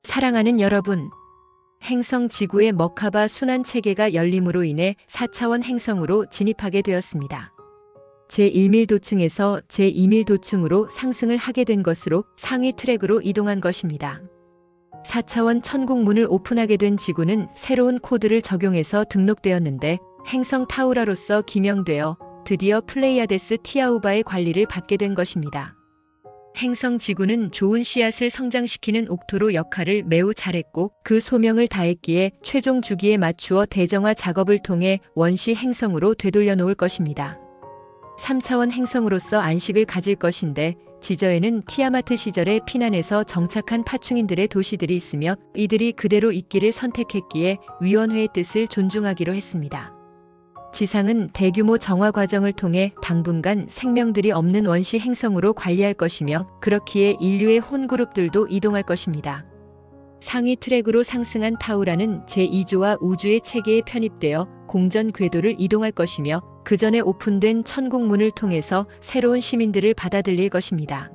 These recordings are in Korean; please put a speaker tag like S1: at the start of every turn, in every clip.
S1: 사랑하는 여러분, 행성 지구의 머카바 순환 체계가 열림으로 인해 4차원 행성으로 진입하게 되었습니다. 제1밀도층에서 제2밀도층으로 상승을 하게 된 것으로 상위 트랙으로 이동한 것입니다. 4차원 천국문을 오픈하게 된 지구는 새로운 코드를 적용해서 등록되었는데 행성 타우라로서 기명되어 드디어 플레이아데스 티아우바의 관리를 받게 된 것입니다. 행성 지구는 좋은 씨앗을 성장시키는 옥토로 역할을 매우 잘했고 그 소명을 다했기에 최종 주기에 맞추어 대정화 작업을 통해 원시 행성으로 되돌려 놓을 것입니다. 3차원 행성으로서 안식을 가질 것인데 지저에는 티아마트 시절에 피난해서 정착한 파충인들의 도시들이 있으며 이들이 그대로 있기를 선택했기에 위원회의 뜻을 존중하기로 했습니다. 지상은 대규모 정화 과정을 통해 당분간 생명들이 없는 원시 행성으로 관리할 것이며 그렇기에 인류의 혼그룹들도 이동할 것입니다. 상위 트랙으로 상승한 타우라는 제2조와 우주의 체계에 편입되어 공전 궤도를 이동할 것이며 그 전에 오픈된 천국문을 통해서 새로운 시민들을 받아들일 것입니다.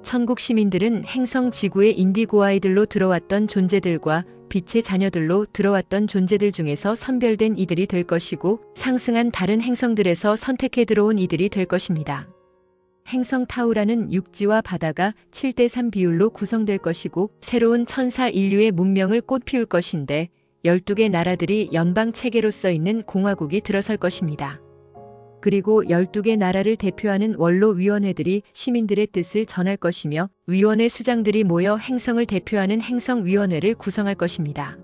S1: 천국 시민들은 행성 지구의 인디고 아이들로 들어왔던 존재들과 빛의 자녀들로 들어왔던 존재들 중에서 선별된 이들이 될 것이고 상승한 다른 행성들에서 선택해 들어온 이들이 될 것입니다. 행성 타우라는 육지와 바다가 7대3 비율로 구성될 것이고 새로운 천사 인류의 문명을 꽃피울 것인데 12개 나라들이 연방 체계로서 있는 공화국이 들어설 것입니다. 그리고 12개 나라를 대표하는 원로위원회들이 시민들의 뜻을 전할 것이며 위원회 수장들이 모여 행성을 대표하는 행성위원회를 구성할 것입니다.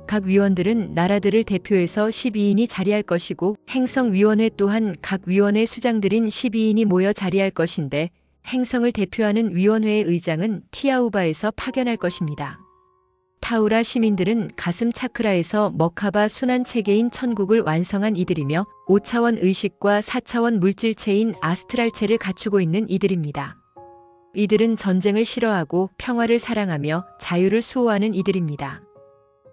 S1: 각 위원들은 나라들을 대표해서 12인이 자리할 것이고 행성위원회 또한 각 위원회 수장들인 12인이 모여 자리할 것인데 행성을 대표하는 위원회의 의장은 티아우바에서 파견할 것입니다. 타우라 시민들은 가슴 차크라에서 머카바 순환 체계인 천국을 완성한 이들이며 5차원 의식과 4차원 물질체인 아스트랄체를 갖추고 있는 이들입니다. 이들은 전쟁을 싫어하고 평화를 사랑하며 자유를 수호하는 이들입니다.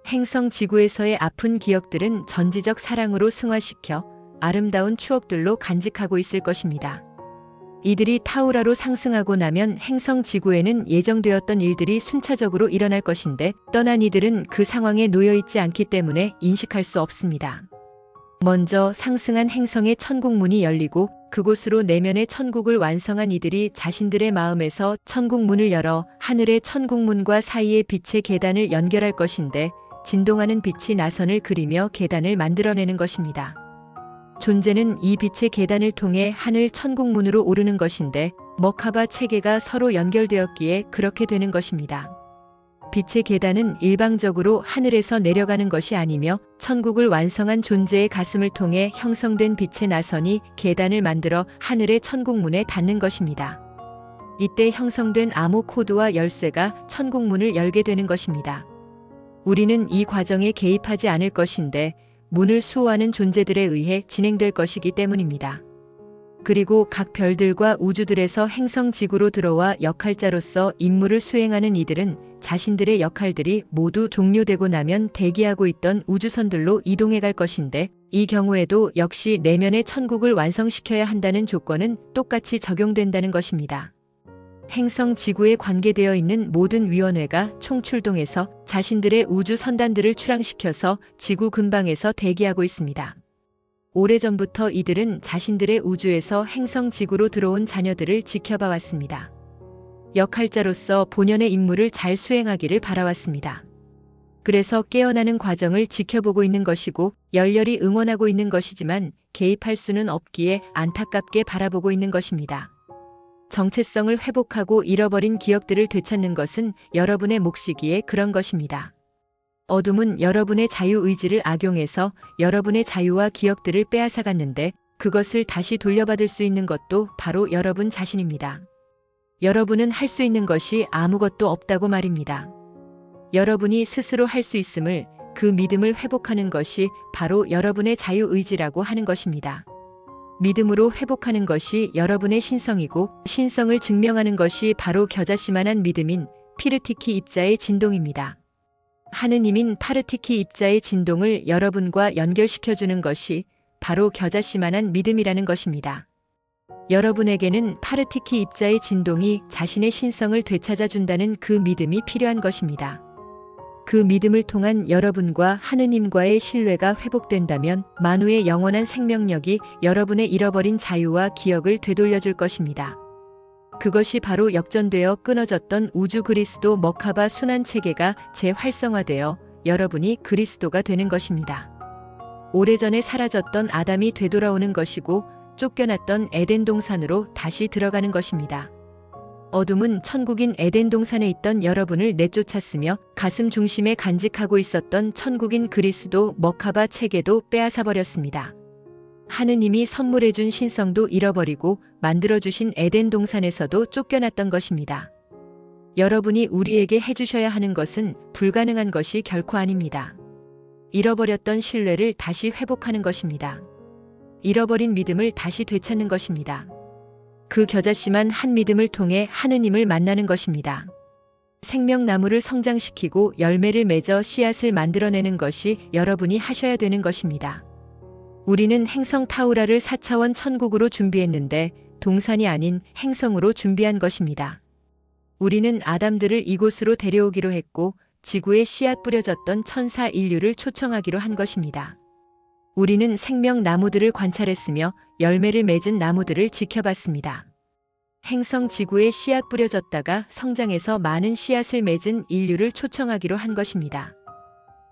S1: 행성 지구에서의 아픈 기억들은 전지적 사랑으로 승화시켜 아름다운 추억들로 간직하고 있을 것입니다. 이들이 타우라로 상승하고 나면 행성 지구에는 예정되었던 일들이 순차적으로 일어날 것인데 떠난 이들은 그 상황에 놓여있지 않기 때문에 인식할 수 없습니다. 먼저 상승한 행성의 천국문이 열리고 그곳으로 내면의 천국을 완성한 이들이 자신들의 마음에서 천국문을 열어 하늘의 천국문과 사이의 빛의 계단을 연결할 것인데 진동하는 빛이 나선을 그리며 계단을 만들어내는 것입니다. 존재는 이 빛의 계단을 통해 하늘 천국문으로 오르는 것인데 머카바 체계가 서로 연결되었기에 그렇게 되는 것입니다. 빛의 계단은 일방적으로 하늘에서 내려가는 것이 아니며 천국을 완성한 존재의 가슴을 통해 형성된 빛의 나선이 계단을 만들어 하늘의 천국문에 닿는 것입니다. 이때 형성된 암호 코드와 열쇠가 천국문을 열게 되는 것입니다. 우리는 이 과정에 개입하지 않을 것인데 문을 수호하는 존재들에 의해 진행될 것이기 때문입니다. 그리고 각 별들과 우주들에서 행성 지구로 들어와 역할자로서 임무를 수행하는 이들은 자신들의 역할들이 모두 종료되고 나면 대기하고 있던 우주선들로 이동해 갈 것인데 이 경우에도 역시 내면의 천국을 완성시켜야 한다는 조건은 똑같이 적용된다는 것입니다. 행성 지구에 관계되어 있는 모든 위원회가 총출동해서 자신들의 우주 선단들을 출항시켜서 지구 근방에서 대기하고 있습니다. 오래전부터 이들은 자신들의 우주에서 행성 지구로 들어온 자녀들을 지켜봐 왔습니다. 역할자로서 본연의 임무를 잘 수행하기를 바라왔습니다. 그래서 깨어나는 과정을 지켜보고 있는 것이고 열렬히 응원하고 있는 것이지만 개입할 수는 없기에 안타깝게 바라보고 있는 것입니다. 정체성을 회복하고 잃어버린 기억들을 되찾는 것은 여러분의 몫이기에 그런 것입니다. 어둠은 여러분의 자유의지를 악용해서 여러분의 자유와 기억들을 빼앗아갔는데 그것을 다시 돌려받을 수 있는 것도 바로 여러분 자신입니다. 여러분은 할 수 있는 것이 아무것도 없다고 말입니다. 여러분이 스스로 할 수 있음을 그 믿음을 회복하는 것이 바로 여러분의 자유의지라고 하는 것입니다. 믿음으로 회복하는 것이 여러분의 신성이고 신성을 증명하는 것이 바로 겨자씨만한 믿음인 피르티키 입자의 진동입니다. 하느님인 파르티키 입자의 진동을 여러분과 연결시켜주는 것이 바로 겨자씨만한 믿음이라는 것입니다. 여러분에게는 파르티키 입자의 진동이 자신의 신성을 되찾아준다는 그 믿음이 필요한 것입니다. 그 믿음을 통한 여러분과 하느님과의 신뢰가 회복된다면 만우의 영원한 생명력이 여러분의 잃어버린 자유와 기억을 되돌려줄 것입니다. 그것이 바로 역전되어 끊어졌던 우주 그리스도 머카바 순환 체계가 재활성화되어 여러분이 그리스도가 되는 것입니다. 오래전에 사라졌던 아담이 되돌아오는 것이고 쫓겨났던 에덴 동산으로 다시 들어가는 것입니다. 어둠은 천국인 에덴 동산에 있던 여러분을 내쫓았으며 가슴 중심에 간직하고 있었던 천국인 그리스도 머카바 체계도 빼앗아 버렸습니다. 하느님이 선물해준 신성도 잃어버리고 만들어주신 에덴 동산에서도 쫓겨났던 것입니다. 여러분이 우리에게 해주셔야 하는 것은 불가능한 것이 결코 아닙니다. 잃어버렸던 신뢰를 다시 회복하는 것입니다. 잃어버린 믿음을 다시 되찾는 것입니다. 그 겨자씨만 한 믿음을 통해 하느님을 만나는 것입니다. 생명나무를 성장시키고 열매를 맺어 씨앗을 만들어내는 것이 여러분이 하셔야 되는 것입니다. 우리는 행성 타우라를 4차원 천국으로 준비했는데 동산이 아닌 행성으로 준비한 것입니다. 우리는 아담들을 이곳으로 데려오기로 했고 지구에 씨앗 뿌려졌던 천사 인류를 초청하기로 한 것입니다. 우리는 생명나무들을 관찰했으며 열매를 맺은 나무들을 지켜봤습니다. 행성 지구에 씨앗 뿌려졌다가 성장해서 많은 씨앗을 맺은 인류를 초청하기로 한 것입니다.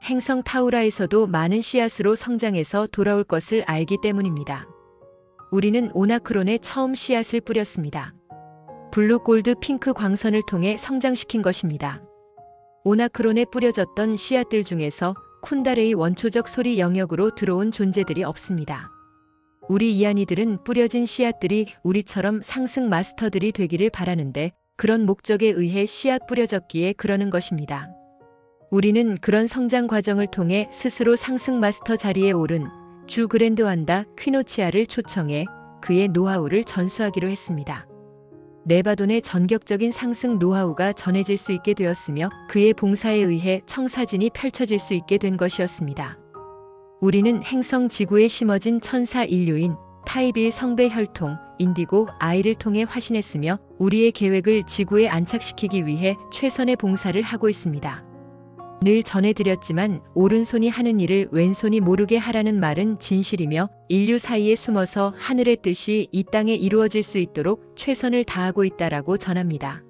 S1: 행성 타우라에서도 많은 씨앗으로 성장해서 돌아올 것을 알기 때문입니다. 우리는 오나크론에 처음 씨앗을 뿌렸습니다. 블루 골드 핑크 광선을 통해 성장시킨 것입니다. 오나크론에 뿌려졌던 씨앗들 중에서 쿤다레이 원초적 소리 영역으로 들어온 존재들이 없습니다. 우리 이안이들은 뿌려진 씨앗들이 우리처럼 상승 마스터들이 되기를 바라는데 그런 목적에 의해 씨앗 뿌려졌기에 그러는 것입니다. 우리는 그런 성장 과정을 통해 스스로 상승 마스터 자리에 오른 주 그랜드완다 퀴노치아를 초청해 그의 노하우를 전수하기로 했습니다. 네바돈의 전격적인 상승 노하우가 전해질 수 있게 되었으며 그의 봉사에 의해 청사진이 펼쳐질 수 있게 된 것이었습니다. 우리는 행성 지구에 심어진 천사 인류인 타입1 성배 혈통 인디고 I를 통해 화신했으며 우리의 계획을 지구에 안착시키기 위해 최선의 봉사를 하고 있습니다. 늘 전해드렸지만 오른손이 하는 일을 왼손이 모르게 하라는 말은 진실이며 인류 사이에 숨어서 하늘의 뜻이 이 땅에 이루어질 수 있도록 최선을 다하고 있다라고 전합니다.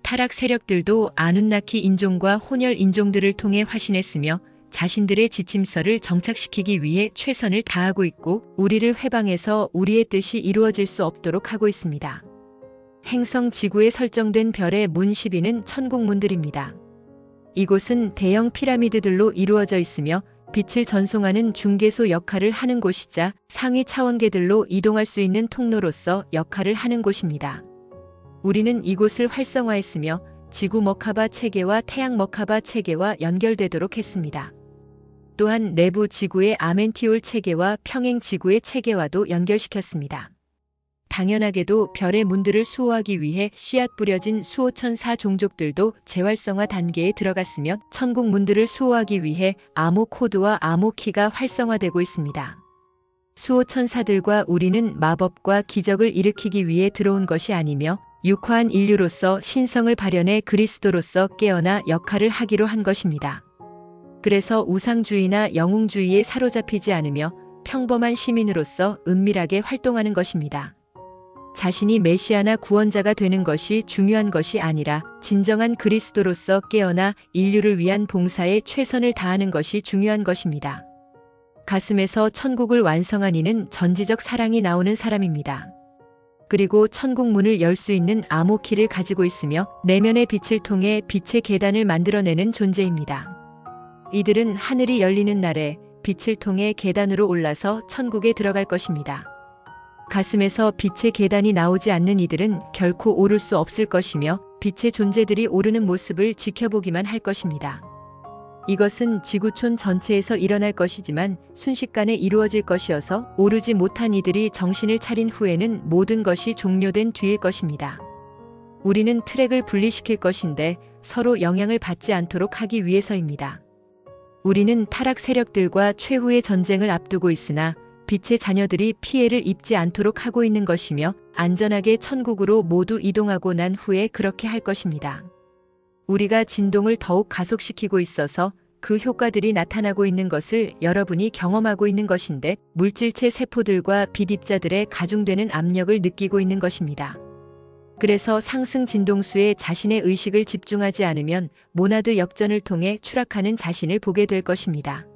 S1: 타락 세력들도 아누나키 인종과 혼혈 인종들을 통해 화신했으며 자신들의 지침서를 정착시키기 위해 최선을 다하고 있고 우리를 회방해서 우리의 뜻이 이루어질 수 없도록 하고 있습니다. 행성 지구에 설정된 별의 문 12는 천국문들입니다. 이곳은 대형 피라미드들로 이루어져 있으며 빛을 전송하는 중개소 역할을 하는 곳이자 상위 차원계들로 이동할 수 있는 통로로서 역할을 하는 곳입니다. 우리는 이곳을 활성화했으며 지구 머카바 체계와 태양 머카바 체계와 연결되도록 했습니다. 또한 내부 지구의 아멘티올 체계와 평행 지구의 체계와도 연결시켰습니다. 당연하게도 별의 문들을 수호하기 위해 씨앗 뿌려진 수호천사 종족들도 재활성화 단계에 들어갔으며 천국 문들을 수호하기 위해 암호 코드와 암호 키가 활성화되고 있습니다. 수호천사들과 우리는 마법과 기적을 일으키기 위해 들어온 것이 아니며 육화한 인류로서 신성을 발현해 그리스도로서 깨어나 역할을 하기로 한 것입니다. 그래서 우상주의나 영웅주의에 사로잡히지 않으며 평범한 시민으로서 은밀하게 활동하는 것입니다. 자신이 메시아나 구원자가 되는 것이 중요한 것이 아니라 진정한 그리스도로서 깨어나 인류를 위한 봉사에 최선을 다하는 것이 중요한 것입니다. 가슴에서 천국을 완성한 이는 전지적 사랑이 나오는 사람입니다. 그리고 천국 문을 열 수 있는 암호키를 가지고 있으며 내면의 빛을 통해 빛의 계단을 만들어내는 존재입니다. 이들은 하늘이 열리는 날에 빛을 통해 계단으로 올라서 천국에 들어갈 것입니다. 가슴에서 빛의 계단이 나오지 않는 이들은 결코 오를 수 없을 것이며 빛의 존재들이 오르는 모습을 지켜보기만 할 것입니다. 이것은 지구촌 전체에서 일어날 것이지만 순식간에 이루어질 것이어서 오르지 못한 이들이 정신을 차린 후에는 모든 것이 종료된 뒤일 것입니다. 우리는 트랙을 분리시킬 것인데 서로 영향을 받지 않도록 하기 위해서입니다. 우리는 타락 세력들과 최후의 전쟁을 앞두고 있으나 빛의 자녀들이 피해를 입지 않도록 하고 있는 것이며 안전하게 천국으로 모두 이동하고 난 후에 그렇게 할 것입니다. 우리가 진동을 더욱 가속시키고 있어서 그 효과들이 나타나고 있는 것을 여러분이 경험하고 있는 것인데 물질체 세포들과 빛 입자들의 가중되는 압력을 느끼고 있는 것입니다. 그래서 상승 진동수에 자신의 의식을 집중하지 않으면 모나드 역전을 통해 추락하는 자신을 보게 될 것입니다.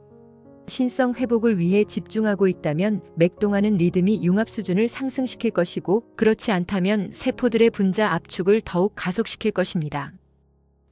S1: 신성 회복을 위해 집중하고 있다면 맥동하는 리듬이 융합 수준을 상승시킬 것이고 그렇지 않다면 세포들의 분자 압축을 더욱 가속시킬 것입니다.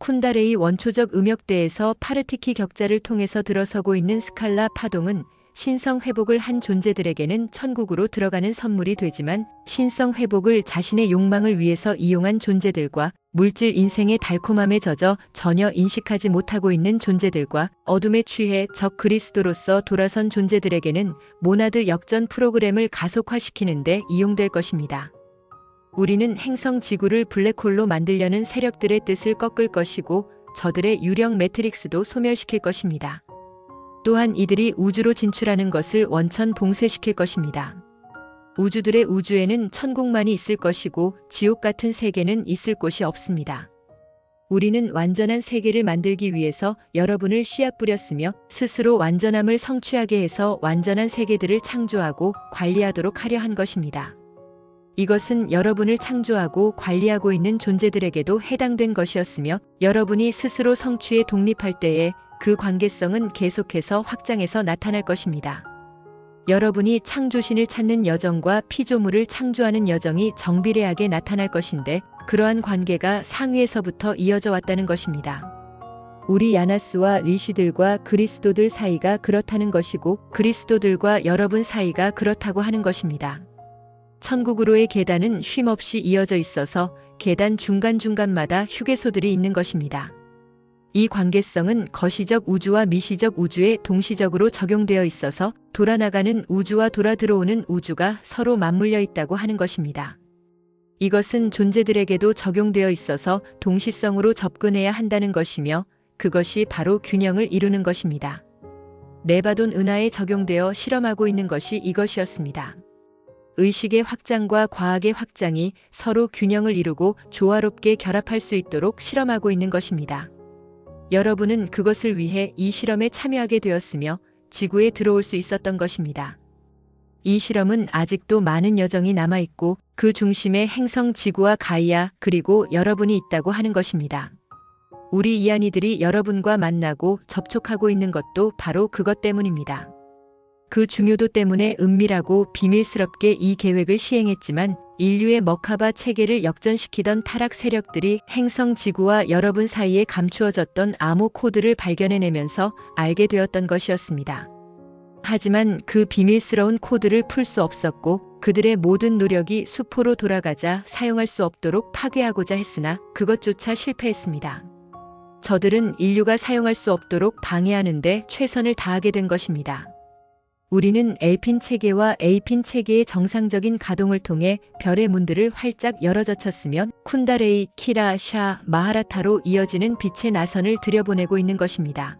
S1: 쿤다레이 원초적 음역대에서 파르티키 격자를 통해서 들어서고 있는 스칼라 파동은 신성 회복을 한 존재들에게는 천국으로 들어가는 선물이 되지만 신성 회복을 자신의 욕망을 위해서 이용한 존재들과 물질 인생의 달콤함에 젖어 전혀 인식하지 못하고 있는 존재들과 어둠에 취해 적 그리스도로서 돌아선 존재들에게는 모나드 역전 프로그램을 가속화시키는 데 이용될 것입니다. 우리는 행성 지구를 블랙홀로 만들려는 세력들의 뜻을 꺾을 것이고 저들의 유령 매트릭스도 소멸시킬 것입니다. 또한 이들이 우주로 진출하는 것을 원천 봉쇄시킬 것입니다. 우주들의 우주에는 천국만이 있을 것이고 지옥 같은 세계는 있을 곳이 없습니다. 우리는 완전한 세계를 만들기 위해서 여러분을 씨앗 뿌렸으며 스스로 완전함을 성취하게 해서 완전한 세계들을 창조하고 관리하도록 하려 한 것입니다. 이것은 여러분을 창조하고 관리하고 있는 존재들에게도 해당된 것이었으며 여러분이 스스로 성취에 독립할 때에 그 관계성은 계속해서 확장해서 나타날 것입니다. 여러분이 창조신을 찾는 여정과 피조물을 창조하는 여정이 정비례하게 나타날 것인데 그러한 관계가 상위에서부터 이어져 왔다는 것입니다. 우리 야나스와 리시들과 그리스도들 사이가 그렇다는 것이고 그리스도들과 여러분 사이가 그렇다고 하는 것입니다. 천국으로의 계단은 쉼없이 이어져 있어서 계단 중간중간마다 휴게소들이 있는 것입니다. 이 관계성은 거시적 우주와 미시적 우주에 동시적으로 적용되어 있어서 돌아나가는 우주와 돌아 들어오는 우주가 서로 맞물려 있다고 하는 것입니다. 이것은 존재들에게도 적용되어 있어서 동시성으로 접근해야 한다는 것이며 그것이 바로 균형을 이루는 것입니다. 네바돈 은하에 적용되어 실험하고 있는 것이 이것이었습니다. 의식의 확장과 과학의 확장이 서로 균형을 이루고 조화롭게 결합할 수 있도록 실험하고 있는 것입니다. 여러분은 그것을 위해 이 실험에 참여하게 되었으며 지구에 들어올 수 있었던 것입니다. 이 실험은 아직도 많은 여정이 남아있고 그 중심에 행성 지구와 가이아 그리고 여러분이 있다고 하는 것입니다. 우리 이안이들이 여러분과 만나고 접촉하고 있는 것도 바로 그것 때문입니다. 그 중요도 때문에 은밀하고 비밀스럽게 이 계획을 시행했지만 인류의 머카바 체계를 역전시키던 타락 세력들이 행성 지구와 여러분 사이에 감추어졌던 암호 코드를 발견해내면서 알게 되었던 것이었습니다. 하지만 그 비밀스러운 코드를 풀 수 없었고 그들의 모든 노력이 수포로 돌아가자 사용할 수 없도록 파괴하고자 했으나 그것조차 실패했습니다. 저들은 인류가 사용할 수 없도록 방해하는 데 최선을 다하게 된 것입니다. 우리는 L핀 체계와 A핀 체계의 정상적인 가동을 통해 별의 문들을 활짝 열어젖혔으며 쿤다레이, 키라, 샤, 마하라타로 이어지는 빛의 나선을 들여보내고 있는 것입니다.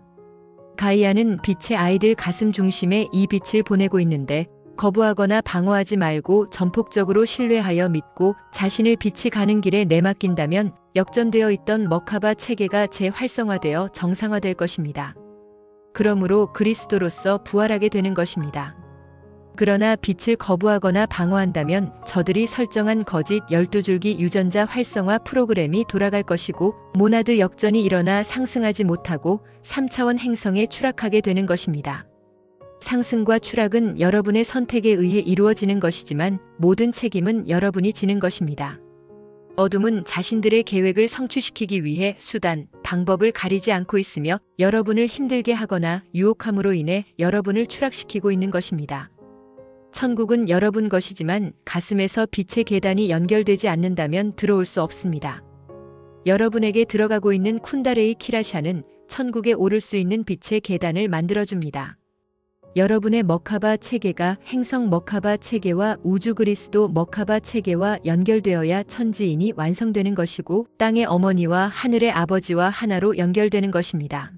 S1: 가이아는 빛의 아이들 가슴 중심에 이 빛을 보내고 있는데 거부하거나 방어하지 말고 전폭적으로 신뢰하여 믿고 자신을 빛이 가는 길에 내맡긴다면 역전되어 있던 머카바 체계가 재활성화되어 정상화될 것입니다. 그러므로 그리스도로서 부활하게 되는 것입니다. 그러나 빛을 거부하거나 방어한다면 저들이 설정한 거짓 12줄기 유전자 활성화 프로그램이 돌아갈 것이고 모나드 역전이 일어나 상승하지 못하고 3차원 행성에 추락하게 되는 것입니다. 상승과 추락은 여러분의 선택에 의해 이루어지는 것이지만 모든 책임은 여러분이 지는 것입니다. 어둠은 자신들의 계획을 성취시키기 위해 수단, 방법을 가리지 않고 있으며 여러분을 힘들게 하거나 유혹함으로 인해 여러분을 추락시키고 있는 것입니다. 천국은 여러분 것이지만 가슴에서 빛의 계단이 연결되지 않는다면 들어올 수 없습니다. 여러분에게 들어가고 있는 쿤다레이 키라샤는 천국에 오를 수 있는 빛의 계단을 만들어줍니다. 여러분의 머카바 체계가 행성 머카바 체계와 우주 그리스도 머카바 체계와 연결되어야 천지인이 완성되는 것이고 땅의 어머니와 하늘의 아버지와 하나로 연결되는 것입니다.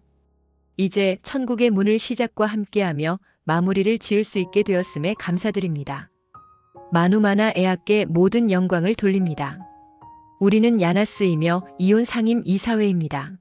S1: 이제 천국의 문을 시작과 함께하며 마무리를 지을 수 있게 되었음에 감사드립니다. 마누마나 에아께 모든 영광을 돌립니다. 우리는 야나스이며 이온 상임 이사회입니다.